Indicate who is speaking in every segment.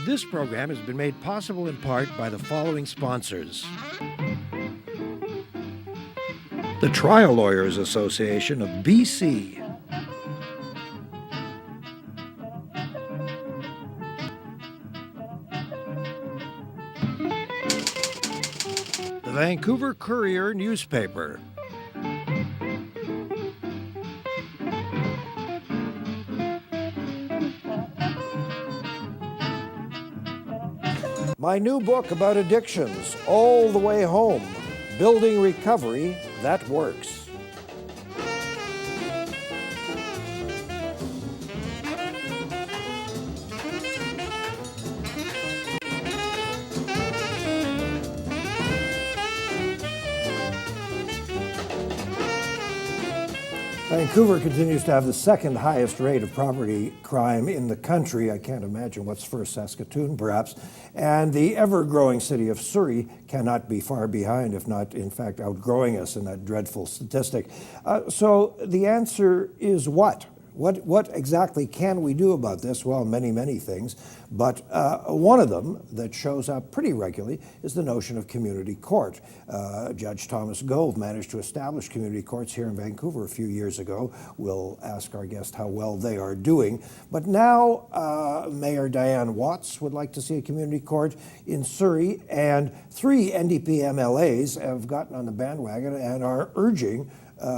Speaker 1: This program has been made possible in part by the following sponsors. The Trial Lawyers Association of BC. The Vancouver Courier newspaper. My new book about addictions, All the Way Home, Building Recovery That Works. Vancouver continues to have the second highest rate of property crime in the country. I can't imagine what's first, Saskatoon perhaps. And the ever-growing city of Surrey cannot be far behind, if not, in fact, outgrowing us in that dreadful statistic. So the answer is what? What exactly can we do about this? Well, many, many things. But one of them that shows up pretty regularly is the notion of community court. Judge Thomas Gove managed to establish community courts here in Vancouver a few years ago. We'll ask our guest how well they are doing. But now Mayor Diane Watts would like to see a community court in Surrey, and 3 NDP MLAs have gotten on the bandwagon and are urging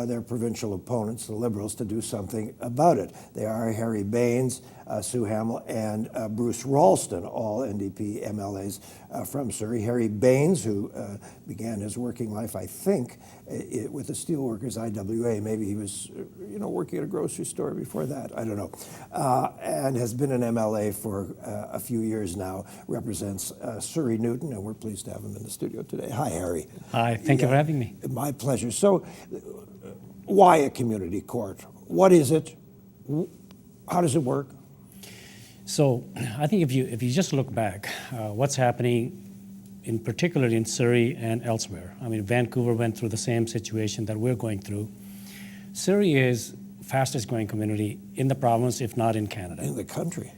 Speaker 1: their provincial opponents, the Liberals, to do something about it. They are Harry Bains, Sue Hammel, and Bruce Ralston, all NDP MLAs from Surrey. Harry Bains, who began his working life, I think, with the Steelworkers IWA. Maybe he was, working at a grocery store before that. I don't know. And has been an MLA for a few years now, represents Surrey-Newton, and we're pleased to have him in the studio today. Hi, Harry.
Speaker 2: Hi, thank you for having me.
Speaker 1: My pleasure. So, why a community court? What is it? How does it work?
Speaker 2: So I think if you just look back, what's happening in particular in Surrey and elsewhere. I mean, Vancouver went through the same situation that we're going through. Surrey is fastest growing community in the province, if not in Canada.
Speaker 1: In the country.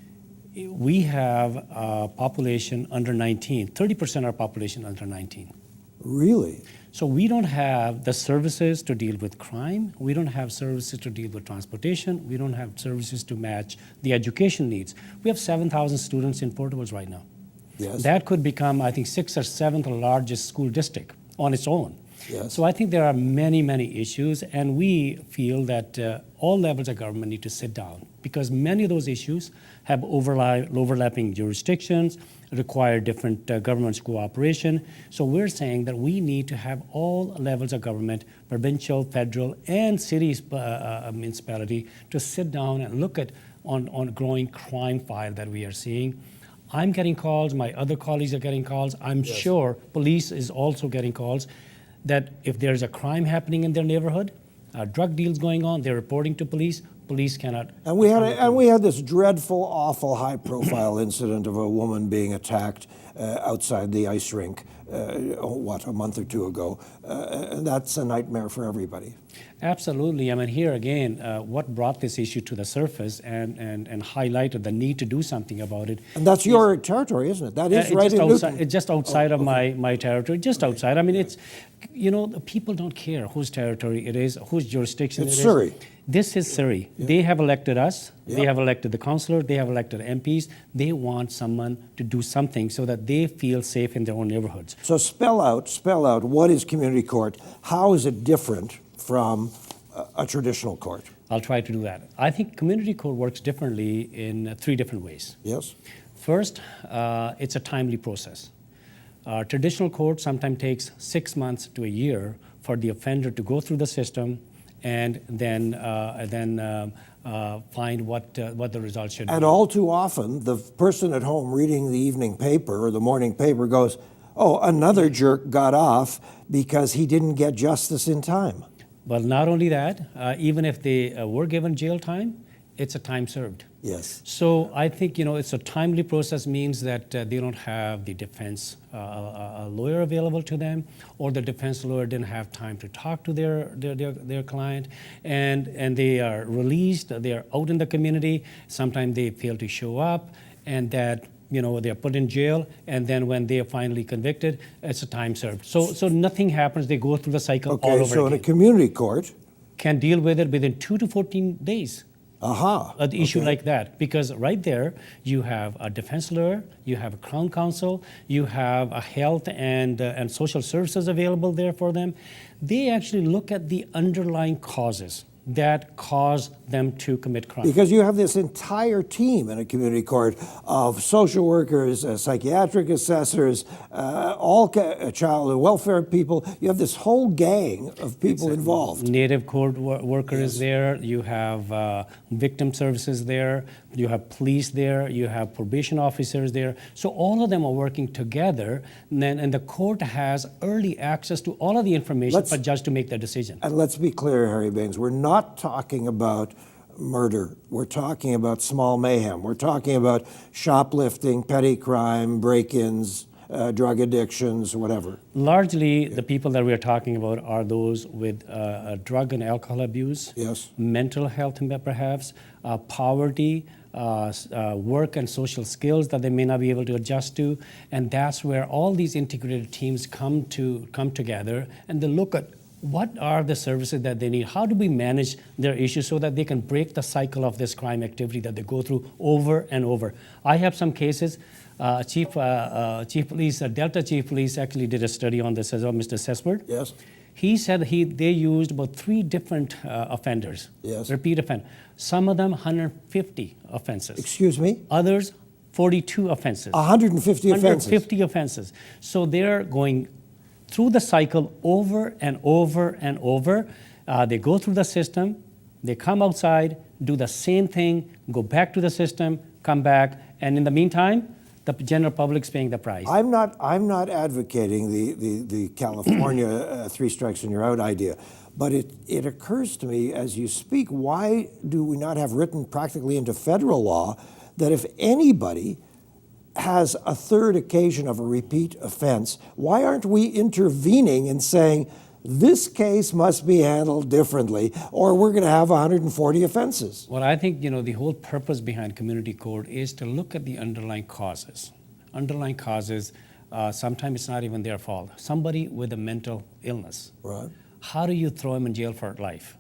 Speaker 2: We have a population under 19, 30% of our population under 19.
Speaker 1: Really?
Speaker 2: So we don't have the services to deal with crime. We don't have services to deal with transportation. We don't have services to match the education needs. We have 7,000 students in portables right now.
Speaker 1: Yes.
Speaker 2: That could become, I think, 6th or 7th largest school district on its own.
Speaker 1: Yes.
Speaker 2: So I think there are many, many issues, and we feel that all levels of government need to sit down because many of those issues have overlapping jurisdictions, require different government's cooperation. So we're saying that we need to have all levels of government, provincial, federal, and cities, municipality, to sit down and look at on growing crime file that we are seeing. I'm getting calls, my other colleagues are getting calls. I'm
Speaker 1: Yes.
Speaker 2: sure police is also getting calls that if there's a crime happening in their neighborhood, drug deals going on, they're reporting to police. Police cannot.
Speaker 1: And we had this dreadful, awful, high-profile incident of a woman being attacked outside the ice rink. A month or two ago. And that's a nightmare for everybody.
Speaker 2: Absolutely. I mean, here again, what brought this issue to the surface and highlighted the need to do something about it.
Speaker 1: And that's your territory, isn't it? That is right in Newton.
Speaker 2: It's just outside of my territory, just outside. I mean, it's, the people don't care whose territory it is, whose jurisdiction it is.
Speaker 1: It's Surrey.
Speaker 2: This is Surrey. Yeah. They have elected us. Yeah. They have elected the councillor. They have elected MPs. They want someone to do something so that they feel safe in their own neighborhoods.
Speaker 1: So spell out what is community court? How is it different from a traditional court?
Speaker 2: I'll try to do that. I think community court works differently in 3 different ways.
Speaker 1: Yes.
Speaker 2: First, it's a timely process. Traditional court sometimes takes 6 months to a year for the offender to go through the system and then find what the results should be.
Speaker 1: And all too often, the person at home reading the evening paper or the morning paper goes, oh, another jerk got off because he didn't get justice in time.
Speaker 2: Well, not only that, even if they were given jail time, it's a time served.
Speaker 1: Yes.
Speaker 2: So I think, it's a timely process means that they don't have the defense lawyer available to them, or the defense lawyer didn't have time to talk to their client, and they are released, they are out in the community, sometimes they fail to show up, and that they're put in jail, and then when they are finally convicted, it's a time served. So nothing happens. They go through the cycle all
Speaker 1: Okay,
Speaker 2: over
Speaker 1: so in a
Speaker 2: again.
Speaker 1: community court,
Speaker 2: Can deal with it within 2 to 14 days. An issue like that, because right there you have a defense lawyer, you have a crown counsel, you have a health and social services available there for them. They actually look at the underlying causes that cause them to commit crime.
Speaker 1: Because you have this entire team in a community court of social workers, psychiatric assessors, child welfare people. You have this whole gang of people involved.
Speaker 2: Native court worker is there, you have victim services there, you have police there, you have probation officers there. So all of them are working together, and the court has early access to all of the information for judge to make the decision.
Speaker 1: And let's be clear, Harry Bains, we're not talking about murder. We're talking about small mayhem. We're talking about shoplifting, petty crime, break-ins, drug addictions, whatever.
Speaker 2: Largely, the people that we're talking about are those with drug and alcohol abuse,
Speaker 1: Yes.
Speaker 2: mental health perhaps, poverty, work and social skills that they may not be able to adjust to, and that's where all these integrated teams come together, and they look at what are the services that they need? How do we manage their issues so that they can break the cycle of this crime activity that they go through over and over? I have some cases. Chief Police, Delta Chief Police actually did a study on this as well, Mr. Sesford.
Speaker 1: Yes.
Speaker 2: He said they used about 3 different offenders,
Speaker 1: Yes.
Speaker 2: repeat offend. Some of them 150 offenses.
Speaker 1: Excuse me?
Speaker 2: Others 42 offenses.
Speaker 1: 150 offenses.
Speaker 2: 150 offenses. So they're going through the cycle over and over and over. They go through the system, they come outside, do the same thing, go back to the system, come back, and in the meantime, the general public's paying the price.
Speaker 1: I'm not advocating the California 3 strikes and you're out idea, but it occurs to me as you speak, why do we not have written practically into federal law that if anybody has a third occasion of a repeat offense, why aren't we intervening and saying this case must be handled differently or we're going to have 140 offenses?
Speaker 2: Well, I think, the whole purpose behind community court is to look at the underlying causes. Underlying causes, sometimes it's not even their fault. Somebody with a mental illness.
Speaker 1: Right.
Speaker 2: How do you throw him in jail for life,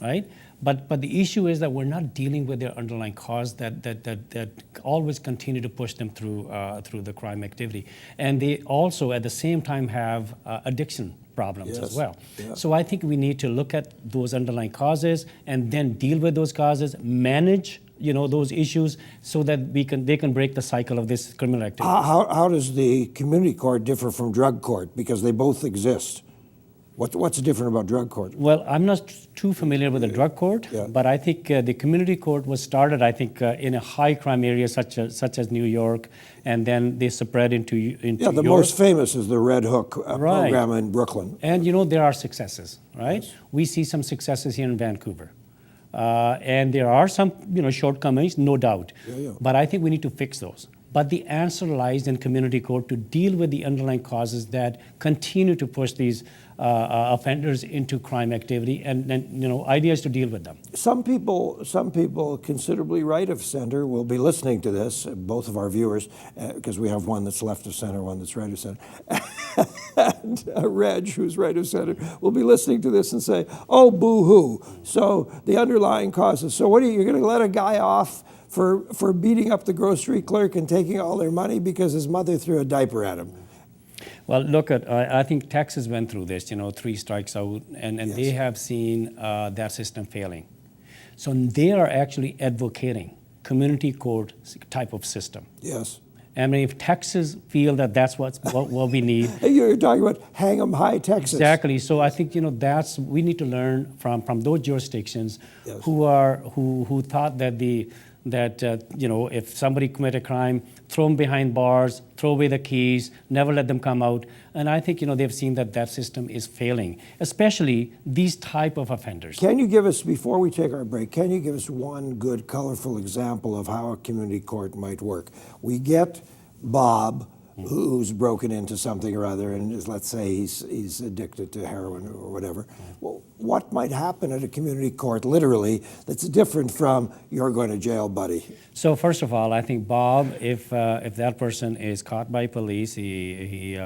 Speaker 2: right? But the issue is that we're not dealing with their underlying cause that always continue to push them through the crime activity. And they also, at the same time, have addiction problems as well.
Speaker 1: Yeah.
Speaker 2: So I think we need to look at those underlying causes and then deal with those causes, manage those issues so that they can break the cycle of this criminal activity.
Speaker 1: How does the community court differ from drug court? Because they both exist. What's different about drug court?
Speaker 2: Well, I'm not too familiar with the drug court, but I think the community court was started, in a high crime area such as New York, and then they spread into
Speaker 1: Yeah, the
Speaker 2: Europe.
Speaker 1: most famous is the Red Hook program in Brooklyn.
Speaker 2: And there are successes, right?
Speaker 1: Yes.
Speaker 2: We see some successes here in Vancouver. And there are some shortcomings, no doubt.
Speaker 1: Yeah.
Speaker 2: But I think we need to fix those. But the answer lies in community court to deal with the underlying causes that continue to push these offenders into crime activity, and idea is to deal with them.
Speaker 1: Some people considerably right of center will be listening to this, both of our viewers, because we have one that's left of center, one that's right of center. And Reg, who's right of center, will be listening to this and say, oh, boo-hoo. So the underlying causes. So what you're going to let a guy off for beating up the grocery clerk and taking all their money because his mother threw a diaper at him?
Speaker 2: Well, look, I think Texas went through this, 3 strikes out, and
Speaker 1: Yes.
Speaker 2: they have seen that system failing. So they are actually advocating community court type of system.
Speaker 1: Yes.
Speaker 2: I mean, if Texas feel that that's what we need.
Speaker 1: You're talking about hang 'em high, Texas.
Speaker 2: Exactly. So I think we need to learn from those jurisdictions.
Speaker 1: Yes.
Speaker 2: who thought that if somebody commit a crime, throw them behind bars, throw away the keys, never let them come out. And I think they've seen that system is failing, especially these type of offenders.
Speaker 1: Can you give us, before we take our break, can you give us one good, colorful example of how a community court might work? We get Bob who's broken into something or other, and let's say he's addicted to heroin or whatever. Well, what might happen at a community court, literally, that's different from "you're going to jail, buddy"?
Speaker 2: So first of all, I think Bob, if that person is caught by police, he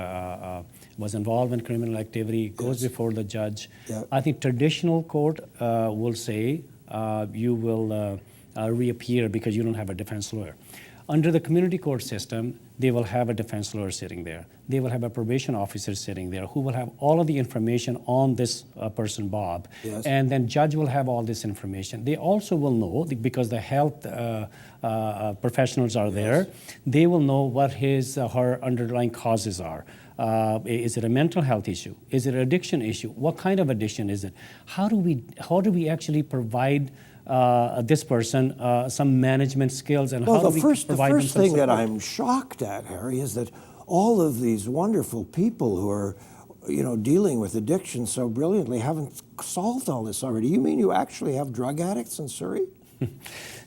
Speaker 2: was involved in criminal activity, goes before the judge.
Speaker 1: Yeah.
Speaker 2: I think traditional court will say you will reappear because you don't have a defense lawyer. Under the community court system, they will have a defense lawyer sitting there. They will have a probation officer sitting there who will have all of the information on this person, Bob.
Speaker 1: Yes.
Speaker 2: And then judge will have all this information. They also will know, because the health professionals are there, they will know what his her underlying causes are. Is it a mental health issue? Is it an addiction issue? What kind of addiction is it? How do we actually provide this person some management skills, and how do we provide them
Speaker 1: the first
Speaker 2: some
Speaker 1: thing that
Speaker 2: support?
Speaker 1: I'm shocked at, Harry, is that all of these wonderful people who are, dealing with addiction so brilliantly haven't solved all this already. You mean you actually have drug addicts in Surrey?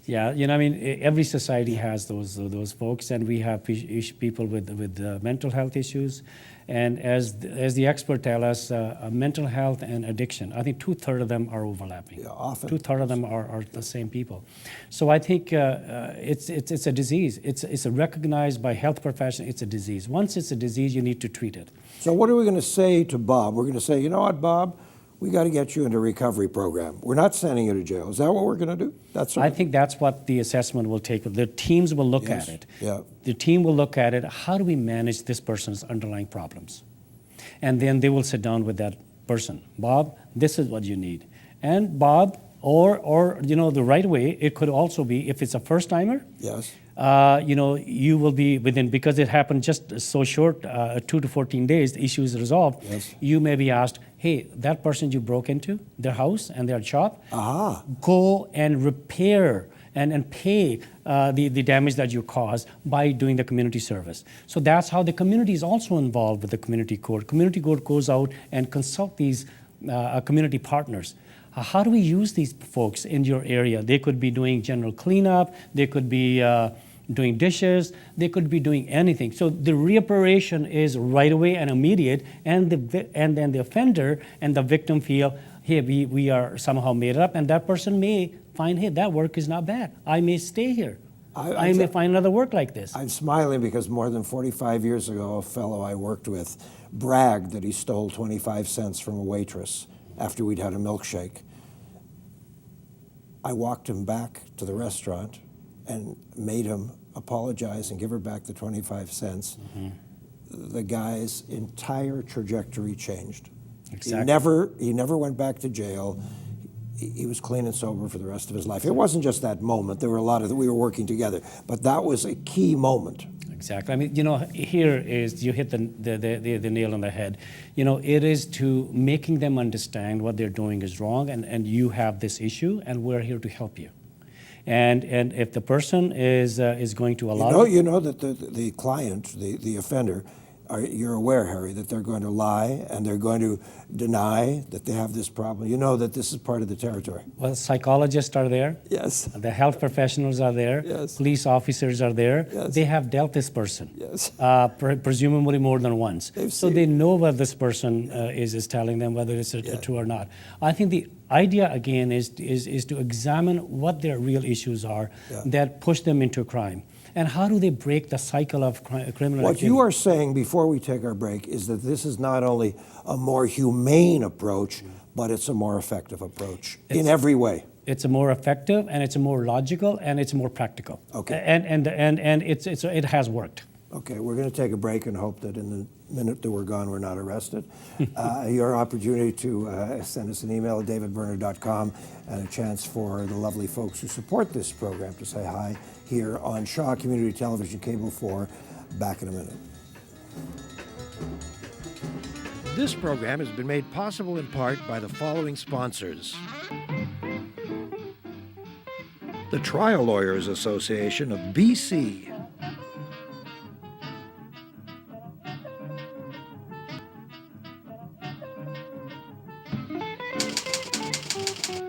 Speaker 2: Yeah, every society has those folks, and we have people with mental health issues, and as the expert tell us, mental health and addiction, I think 2/3 of them are overlapping.
Speaker 1: Yeah, often.
Speaker 2: 2/3 of them are the same people. So I think it's a disease. It's recognized by health professionals. It's a disease. Once it's a disease, you need to treat it.
Speaker 1: So what are we going to say to Bob? We're going to say, you know what, Bob? We got to get you into a recovery program. We're not sending you to jail. Is that what we're going to do?
Speaker 2: I think that's what the assessment will take. The teams will look at it.
Speaker 1: Yeah.
Speaker 2: The team will look at it. How do we manage this person's underlying problems? And then they will sit down with that person. Bob, this is what you need. And Bob, or the right way, it could also be, if it's a first timer.
Speaker 1: Yes.
Speaker 2: You will be within, because it happened just so short, 2 to 14 days, the issue is resolved.
Speaker 1: Yes.
Speaker 2: You may be asked, hey, that person you broke into, their house and their shop,
Speaker 1: Aha.
Speaker 2: go and repair and pay the damage that you caused by doing the community service. So that's how the community is also involved with the community court. Community court goes out and consult these community partners. How do we use these folks in your area? They could be doing general cleanup, they could be doing dishes, they could be doing anything. So the reparation is right away and immediate, and then the offender and the victim feel, hey, we are somehow made up, and that person may find, hey, that work is not bad. I may stay here. I may find another work like this.
Speaker 1: I'm smiling because more than 45 years ago, a fellow I worked with bragged that he stole 25 cents from a waitress after we'd had a milkshake. I walked him back to the restaurant and made him apologize and give her back the 25 cents. Mm-hmm. The guy's entire trajectory changed.
Speaker 2: Exactly.
Speaker 1: He never went back to jail. He was clean and sober for the rest of his life. It wasn't just that moment. There were a lot of we were working together, but that was a key moment.
Speaker 2: Exactly. I mean, here is, you hit the nail on the head. It is to making them understand what they're doing is wrong, and you have this issue, and we're here to help you. And if the person is going to allow
Speaker 1: you know that the client, the offender, you're aware, Harry, that they're going to lie and they're going to deny that they have this problem. You know that this is part of the territory.
Speaker 2: Well, psychologists are there.
Speaker 1: Yes.
Speaker 2: The health professionals are there.
Speaker 1: Yes.
Speaker 2: Police officers are there.
Speaker 1: Yes.
Speaker 2: They have dealt this person.
Speaker 1: Yes.
Speaker 2: Presumably more than once. So they know what this person is telling them, whether it's true or not. I think the idea, again, is to examine what their real issues are that push them into crime. And how do they break the cycle of criminal activity?
Speaker 1: What you are saying before we take our break is that this is not only a more humane approach, but it's a more effective approach in every way.
Speaker 2: It's a more effective, and it's a more logical, and it's more practical.
Speaker 1: Okay.
Speaker 2: And it has worked.
Speaker 1: Okay, we're going to take a break and hope that in the minute that we're gone, we're not arrested. Your opportunity to send us an email at davidberner.com, and a chance for the lovely folks who support this program to say hi here on Shaw Community Television Cable 4. Back in a minute. This program has been made possible in part by the following sponsors. The Trial Lawyers Association of BC.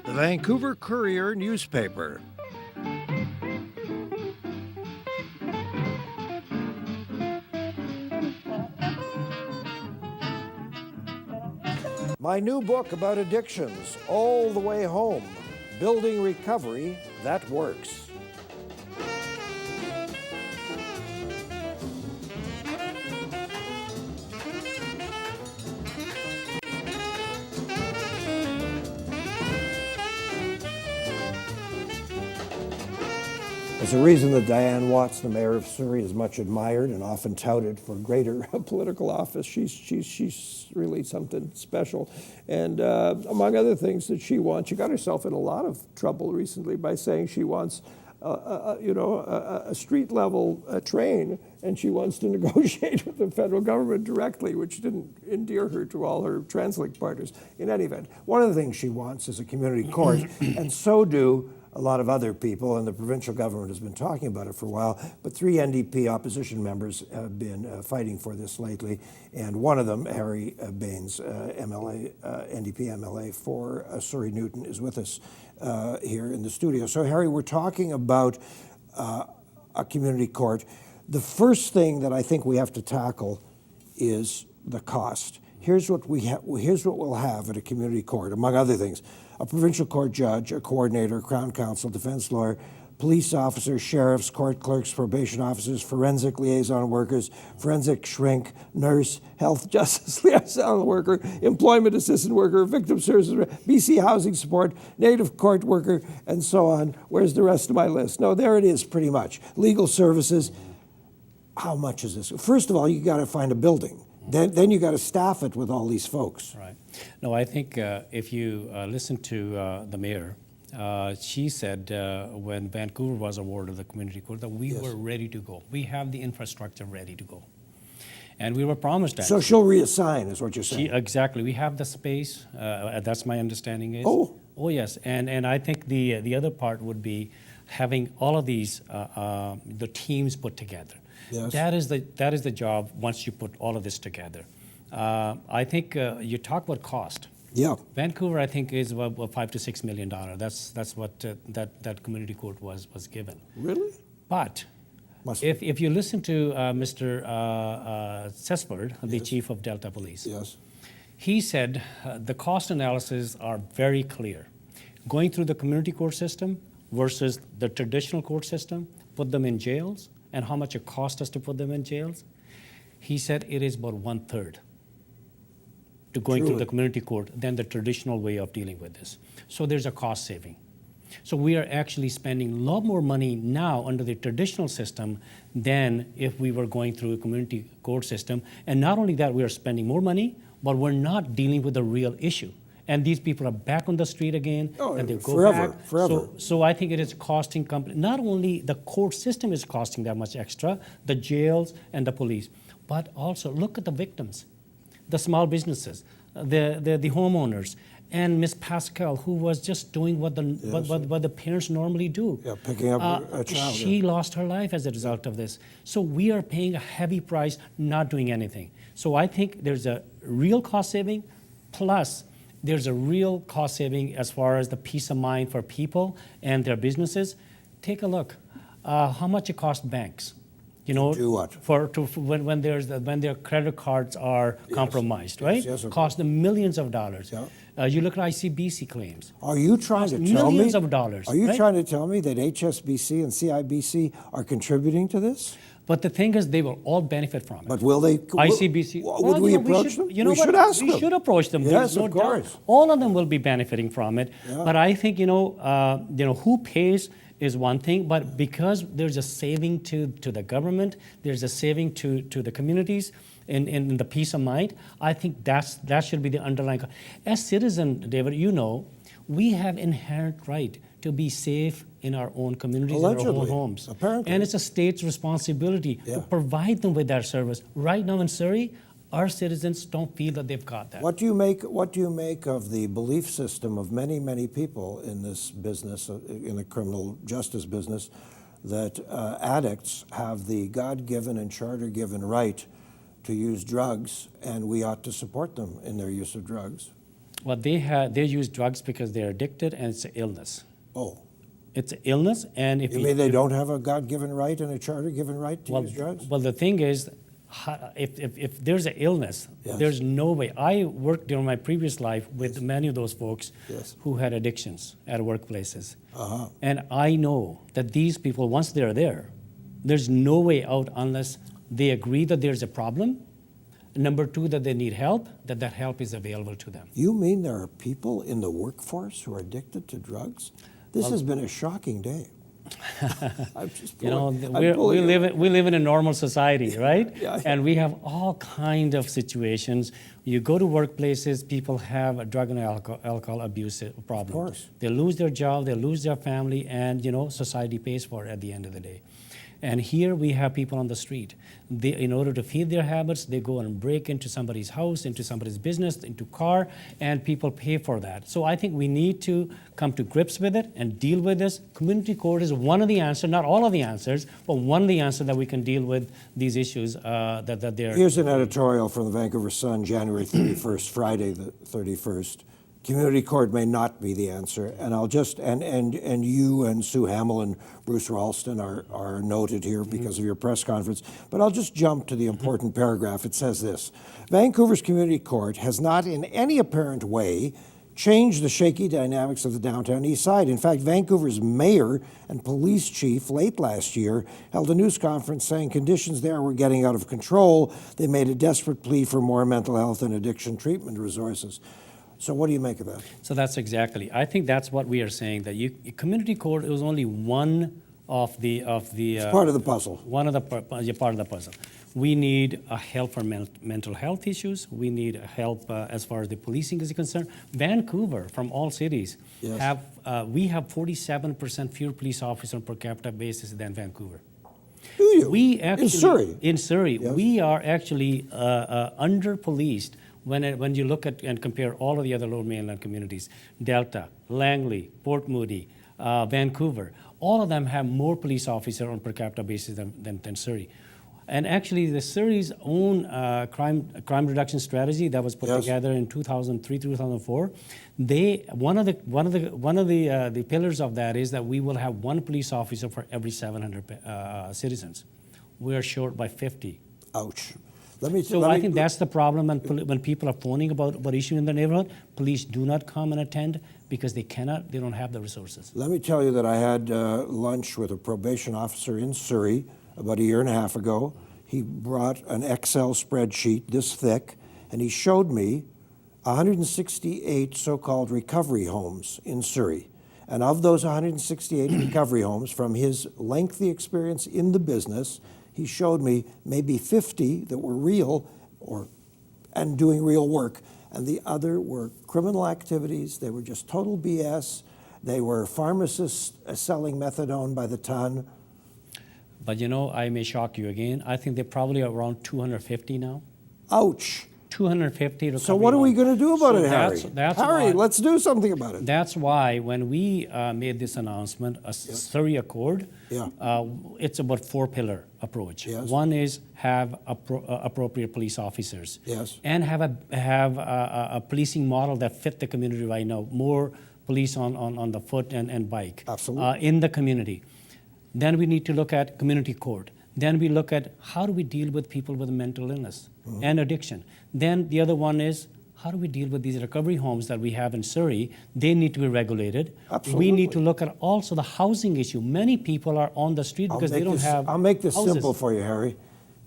Speaker 1: The Vancouver Courier newspaper. My new book about addictions, All the Way Home, Building Recovery That Works. There's a reason that Diane Watts, the mayor of Surrey, is much admired and often touted for greater political office. She's really something special. And among other things that she wants, she got herself in a lot of trouble recently by saying she wants a street-level train, and she wants to negotiate with the federal government directly, which didn't endear her to all her TransLink partners. In any event, one of the things she wants is a community court, and so do a lot of other people, and the provincial government has been talking about it for a while, but 3 NDP opposition members have been fighting for this lately, and one of them, Harry Bains, MLA, NDP MLA for Surrey-Newton, is with us here in the studio. So Harry, we're talking about a community court. The first thing that I think we have to tackle is the cost. Here's what we'll have at a community court, among other things: a provincial court judge, a coordinator, Crown Counsel, defense lawyer, police officers, sheriffs, court clerks, probation officers, forensic liaison workers, forensic shrink, nurse, health justice liaison worker, employment assistant worker, victim services, BC housing support, native court worker, and so on. Where's the rest of my list? No, there it is pretty much. Legal services. How much is this? First of all, you got to find a building. Then you got to staff it with all these folks.
Speaker 2: Right. No, I think if you listen to the mayor, she said when Vancouver was awarded the community court that we were ready to go. We have the infrastructure ready to go. And we were promised that.
Speaker 1: So she'll reassign, is what you're saying?
Speaker 2: Exactly. We have the space. That's my understanding is. Oh, yes. And I think the other part would be having all of these, the teams put together.
Speaker 1: Yes.
Speaker 2: That is the job once you put all of this together. I think you talk about cost.
Speaker 1: Yeah.
Speaker 2: Vancouver, I think, is about $5 to $6 million. That's what that community court was given.
Speaker 1: Really?
Speaker 2: But if you listen to Mr. Sesford, the chief of Delta Police, he said the cost analyses are very clear. Going through the community court system versus the traditional court system, put them in jails, and how much it cost us to put them in jails, he said it is about 1/3 to going through the community court than the traditional way of dealing with this. So there's a cost saving. So we are actually spending a lot more money now under the traditional system than if we were going through a community court system. And not only that, we are spending more money, but we're not dealing with the real issue. And these people are back on the street again, and they go back.
Speaker 1: Forever.
Speaker 2: So I think it is costing not only the court system is costing that much extra, the jails and the police, but also look at the victims, the small businesses, the homeowners, and Miss Pascal, who was just doing what the parents normally do.
Speaker 1: Yeah, picking up a child.
Speaker 2: She lost her life as a result of this. So we are paying a heavy price not doing anything. So I think there's a real cost saving, plus there's a real cost saving as far as the peace of mind for people and their businesses. Take a look. How much it costs banks? You know,
Speaker 1: do what?
Speaker 2: When their credit cards are compromised, right?
Speaker 1: Yes,
Speaker 2: cost them millions of dollars.
Speaker 1: Yeah.
Speaker 2: You look at ICBC claims.
Speaker 1: Are you trying to tell me
Speaker 2: millions of dollars?
Speaker 1: Are you trying to tell me that HSBC and CIBC are contributing to this?
Speaker 2: But the thing is, they will all benefit from it.
Speaker 1: But will they?
Speaker 2: ICBC.
Speaker 1: Would we approach them?
Speaker 2: You know
Speaker 1: we
Speaker 2: what?
Speaker 1: should ask them.
Speaker 2: We should approach them.
Speaker 1: Yes,
Speaker 2: There's no
Speaker 1: of course.
Speaker 2: doubt. All of them will be benefiting from it.
Speaker 1: Yeah.
Speaker 2: But I think who pays is one thing. But because there's a saving to the government, there's a saving to the communities in the peace of mind. I think that should be the underlying. As citizens, David, we have inherent right to be safe in our own communities, in our own homes.
Speaker 1: Apparently.
Speaker 2: And it's a state's responsibility to provide them with that service. Right now in Surrey, our citizens don't feel that they've got that.
Speaker 1: What do you make of the belief system of many, many people in this business, in the criminal justice business, that addicts have the God-given and charter-given right to use drugs, and we ought to support them in their use of drugs?
Speaker 2: Well, they use drugs because they're addicted, and it's an illness.
Speaker 1: Oh.
Speaker 2: It's an illness, and if
Speaker 1: you mean they don't have a God-given right and a charter-given right to use drugs?
Speaker 2: Well, the thing is, if there's an illness,
Speaker 1: Yes.
Speaker 2: there's no way. I worked during my previous life with many of those folks
Speaker 1: Yes.
Speaker 2: who had addictions at workplaces.
Speaker 1: Uh-huh.
Speaker 2: And I know that these people, once they're there, there's no way out unless they agree that there's a problem. Number two, that they need help, that help is available to them.
Speaker 1: You mean there are people in the workforce who are addicted to drugs? This has been a shocking day. I'm just
Speaker 2: You know,
Speaker 1: pulling- I'm pulling it.
Speaker 2: we live in a normal society, right?
Speaker 1: Yeah.
Speaker 2: And we have all kind of situations. You go to workplaces, people have a drug and alcohol abuse problem.
Speaker 1: Of course.
Speaker 2: They lose their job, they lose their family, and society pays for it at the end of the day. And here we have people on the street. They, in order to feed their habits, they go and break into somebody's house, into somebody's business, into car, and people pay for that. So I think we need to come to grips with it and deal with this. Community court is one of the answers, not all of the answers, but one of the answers that we can deal with these issues that they're.
Speaker 1: Here's an editorial from the Vancouver Sun, January 31st, Friday the 31st. Community court may not be the answer, and I'll just and you and Sue Hammel and Bruce Ralston are noted here because of your press conference. But I'll just jump to the important paragraph. It says this: Vancouver's community court has not in any apparent way changed the shaky dynamics of the downtown east side. In fact, Vancouver's mayor and police chief late last year held a news conference saying conditions there were getting out of control. They made a desperate plea for more mental health and addiction treatment resources. So what do you make of that?
Speaker 2: So that's exactly. I think that's what we are saying, that community court is only one of the.
Speaker 1: It's part of the puzzle.
Speaker 2: One of the part of the puzzle. We need a help for mental health issues. We need help as far as the policing is concerned. Vancouver, from all cities,
Speaker 1: Yes.
Speaker 2: we have 47% fewer police officers on per capita basis than Vancouver.
Speaker 1: Do you?
Speaker 2: We actually,
Speaker 1: in Surrey?
Speaker 2: Yes. We are actually under-policed when you look at and compare all of the other lower mainland communities. Delta, Langley, Port Moody, Vancouver, all of them have more police officers on per capita basis than Surrey. And actually, the Surrey's own crime reduction strategy that was put together in 2003, 2004, one of the pillars of that is that we will have one police officer for every 700 citizens. We are short by 50.
Speaker 1: Ouch.
Speaker 2: So I think that's the problem when people are phoning about issues in the neighborhood. Police do not come and attend because they don't have the resources.
Speaker 1: Let me tell you that I had lunch with a probation officer in Surrey about a year and a half ago. He brought an Excel spreadsheet this thick, and he showed me 168 so-called recovery homes in Surrey. And of those 168 recovery homes, from his lengthy experience in the business, he showed me maybe 50 that were real and doing real work. And the other were criminal activities. They were just total BS. They were pharmacists selling methadone by the ton.
Speaker 2: But I may shock you again. I think they're probably around 250 now.
Speaker 1: Ouch.
Speaker 2: 250 recovery.
Speaker 1: So what are we going to do about it, Harry?
Speaker 2: That's
Speaker 1: Harry,
Speaker 2: why,
Speaker 1: let's do something about it.
Speaker 2: That's why when we made this announcement, Surrey Accord, it's about 4-pillar approach.
Speaker 1: Yes.
Speaker 2: One is have appropriate police officers.
Speaker 1: Yes.
Speaker 2: And have a policing model that fit the community right now. More police on the foot and bike.
Speaker 1: Absolutely.
Speaker 2: In the community. Then we need to look at community court. Then we look at how do we deal with people with mental illness and addiction. Then the other one is how do we deal with these recovery homes that we have in Surrey? They need to be regulated.
Speaker 1: Absolutely.
Speaker 2: We need to look at also the housing issue. Many people are on the street because they don't have
Speaker 1: I'll make this
Speaker 2: houses.
Speaker 1: simple for you, Harry.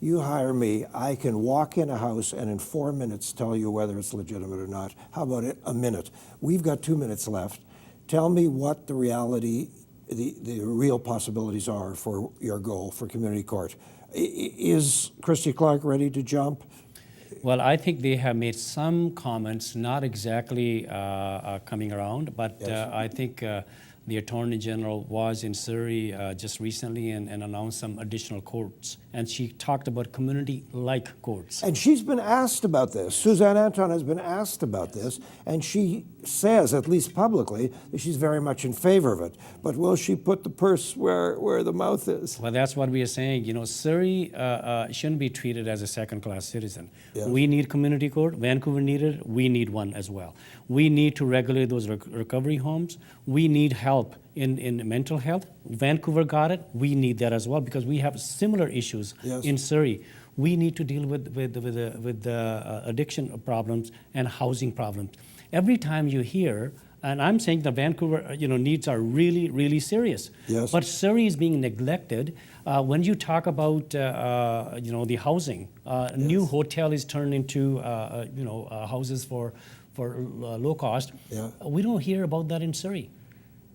Speaker 1: You hire me, I can walk in a house and in 4 minutes tell you whether it's legitimate or not. How about a minute? We've got 2 minutes left. Tell me what the reality, the real possibilities are for your goal for community court. Is Christy Clark ready to jump?
Speaker 2: Well, I think they have made some comments, not exactly coming around, but I think the Attorney General was in Surrey just recently and announced some additional courts. And she talked about community-like courts.
Speaker 1: And she's been asked about this. Suzanne Anton has been asked about this, and she says, at least publicly, that she's very much in favor of it. But will she put the purse where the mouth is?
Speaker 2: Well, that's what we are saying. Surrey shouldn't be treated as a second-class citizen.
Speaker 1: Yes.
Speaker 2: We need community court. Vancouver needed it. We need one as well. We need to regulate those recovery homes. We need help in mental health. Vancouver got it. We need that as well because we have similar issues in Surrey. We need to deal with the addiction problems and housing problems. Every time you hear, and I'm saying the Vancouver needs are really, really serious.
Speaker 1: Yes.
Speaker 2: But Surrey is being neglected. When you talk about the housing, new hotel is turned into houses for low cost.
Speaker 1: Yeah.
Speaker 2: We don't hear about that in Surrey.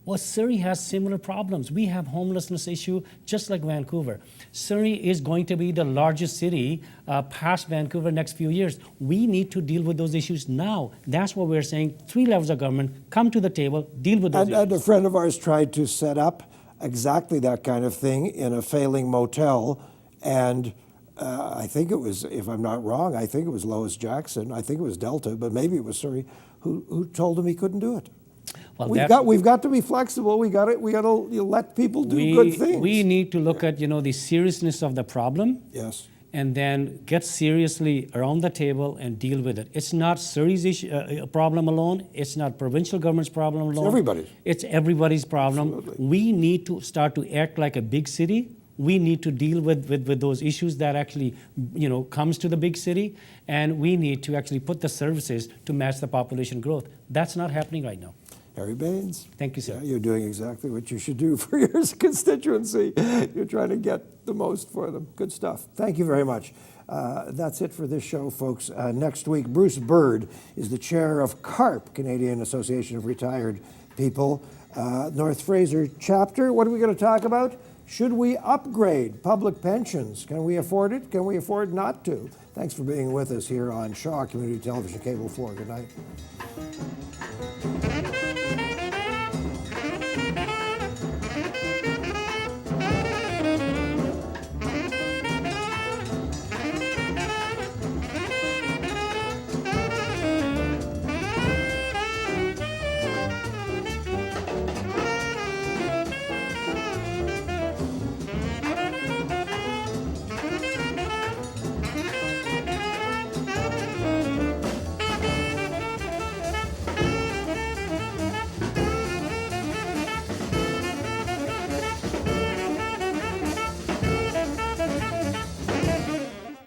Speaker 2: Well, Surrey has similar problems. We have homelessness issue just like Vancouver. Surrey is going to be the largest city past Vancouver next few years. We need to deal with those issues now. That's what we're saying. 3 levels of government, come to the table, deal with those issues.
Speaker 1: And a friend of ours tried to set up exactly that kind of thing in a failing motel, and I think it was, if I'm not wrong, I think it was Lois Jackson, I think it was Delta, but maybe it was Surrey, who told him he couldn't do it.
Speaker 2: Well,
Speaker 1: We've got to be flexible. We got to let people do good things.
Speaker 2: We need to look at the seriousness of the problem.
Speaker 1: Yes.
Speaker 2: And then get seriously around the table and deal with it. It's not Surrey's problem alone. It's not provincial government's problem alone.
Speaker 1: It's everybody's.
Speaker 2: It's everybody's problem.
Speaker 1: Absolutely.
Speaker 2: We need to start to act like a big city. We need to deal with those issues that actually comes to the big city, and we need to actually put the services to match the population growth. That's not happening right now.
Speaker 1: Harry Bains.
Speaker 2: Thank you, sir.
Speaker 1: Yeah, you're doing exactly what you should do for your constituency. You're trying to get the most for them. Good stuff. Thank you very much. That's it for this show, folks. Next week, Bruce Bird is the chair of CARP, Canadian Association of Retired People, North Fraser chapter. What are we going to talk about? Should we upgrade public pensions? Can we afford it? Can we afford not to? Thanks for being with us here on Shaw Community Television Cable 4. Good night.